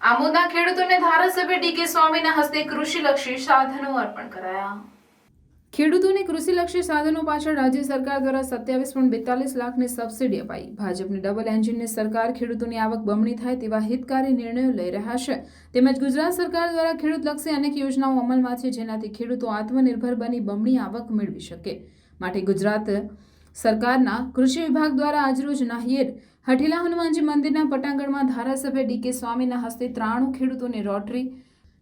આમોદના ખેડૂતોને ધારાસભ્ય ડીકે સ્વામીના હસ્તે કૃષિલક્ષી સાધનો અર્પણ કરાયા। ખેડૂતોને કૃષિલક્ષી સાધનો પાછળ રાજ્ય સરકાર દ્વારા 27.42 લાખની સબસિડી અપાઈ। ભાજપની ડબલ એન્જિનની સરકાર ખેડૂતોની આવક બમણી થાય તેવા હિતકારી નિર્ણયો લઈ રહ્યા છે। તેમજ ગુજરાત સરકાર દ્વારા ખેડૂતલક્ષી અનેક યોજનાઓ અમલમાં છે, જેનાથી ખેડૂતો આત્મનિર્ભર બની બમણી આવક મેળવી શકે। માટે ગુજરાત સરકારના કૃષિ વિભાગ દ્વારા આજરોજ નાહિયેર હઠીલા હનુમાનજી મંદિરના પટાંગણમાં ધારાસભ્ય ડીકે સ્વામીના હસ્તે 93 ખેડૂતોને rotary,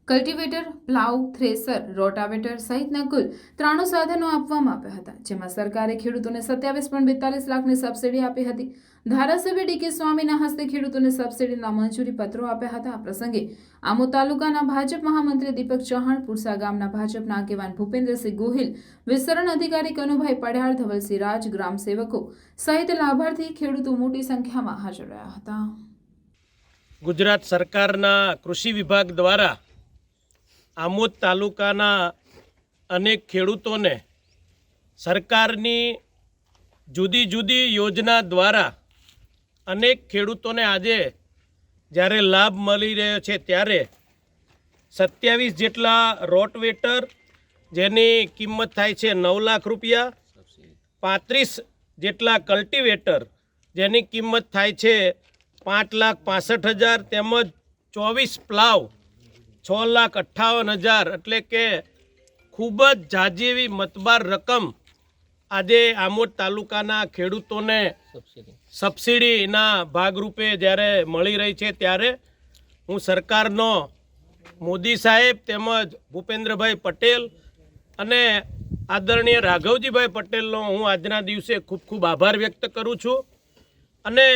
cultivator, plough, thresher, rotavator સહિતના કુલ 93 સાધનો આપવામાં આવ્યા હતા, જેમાં સરકારે ખેડૂતોને 27.42 લાખની સબસિડી આપી હતી। ધારાસભ્ય ડીકે સ્વામીના હસ્તે ખેડૂતોને સબસિડીના મંજૂરી પત્રો આપ્યા હતા। આ પ્રસંગે આમોદ તાલુકાના ભાજપ મહામંત્રી દીપક ચૌહાણ, પુરસા ગામના ભાજપના આગેવાન ભૂપેન્દ્રસિંહ ગોહિલ, વિસ્તરણ અધિકારી કનુભાઈ પઢાર, ધવલસિંહ રાજ, ગ્રામ સેવકો સહિત લાભાર્થી ખેડૂતો મોટી સંખ્યામાં હાજર રહ્યા હતા। ગુજરાત સરકારના કૃષિ વિભાગ દ્વારા આમોદ તાલુકાના અનેક ખેડૂતોને સરકારની જુદી જુદી યોજના દ્વારા અનેક ખેડૂતોને આજે જ્યારે લાભ મળી રહ્યો છે, ત્યારે 27 જેટલા રોટવેટર જેની કિંમત થાય છે 9 લાખ રૂપિયા, 35 જેટલા કલ્ટિવેટર જેની કિંમત થાય છે 5,65,000, તેમજ 24 પ્લાવ 6,58,000, એટલે કે ખૂબ જ ઝાઝી એવી મતબાર રકમ આજે આમોદ તાલુકાના ખેડૂતોને સબસિડીના ભાગરૂપે જ્યારે મળી રહી છે, ત્યારે હું સરકારનો મોદી સાહેબ તેમજ ભૂપેન્દ્રભાઈ પટેલ અને આદરણીય રાઘવજીભાઈ પટેલનો હું આજના દિવસે ખૂબ ખૂબ આભાર વ્યક્ત કરું છું। અને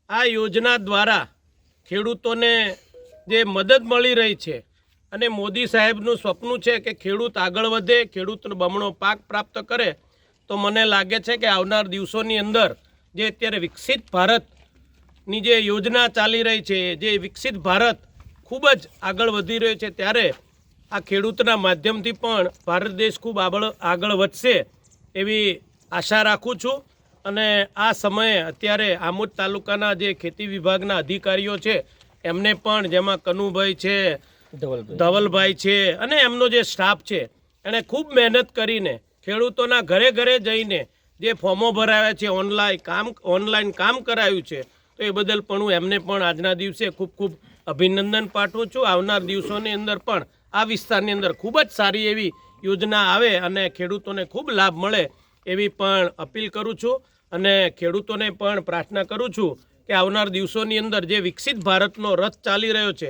આ યોજના દ્વારા ખેડૂતોને જે મદદ મળી રહી છે, અને મોદી સાહેબનું સ્વપ્ન છે કે ખેડૂત આગળ વધે, ખેડૂતનો બમણો પાક પ્રાપ્ત કરે, તો મને લાગે છે કે આવનાર દિવસોની અંદર જે અત્યારે વિકસિત ભારતની જે યોજના ચાલી રહી છે, જે વિકસિત ભારત ખૂબ જ આગળ વધી રહ્યો છે, ત્યારે આ ખેડૂતના માધ્યમથી પણ ભારત દેશ ખૂબ આગળ વધશે એવી આશા રાખું છું। અને આ સમયે અત્યારે આમોદ તાલુકાના જે ખેતી વિભાગના અધિકારીઓ છે એમને પણ, જેમાં કનુભાઈ છે, ધવલભાઈ છે, અને એમનો જે સ્ટાફ છે, એણે ખૂબ મહેનત કરીને ખેડૂતોના ઘરે ઘરે જઈને જે ફોર્મો ભરાવ્યા છે, ઓનલાઈન કામ કરાયું છે, તો એ બદલ પણ હું એમને પણ આજના દિવસે ખૂબ ખૂબ અભિનંદન પાઠવું છું। આવનાર દિવસોની અંદર પણ આ વિસ્તારની અંદર ખૂબ જ સારી એવી યોજના આવે અને ખેડૂતોને ખૂબ લાભ મળે એવી પણ અપીલ કરું છું। અને ખેડૂતોને પણ પ્રાર્થના કરું છું કે આવનાર દિવસોની અંદર જે વિકસિત ભારતનો રથ ચાલી રહ્યો છે,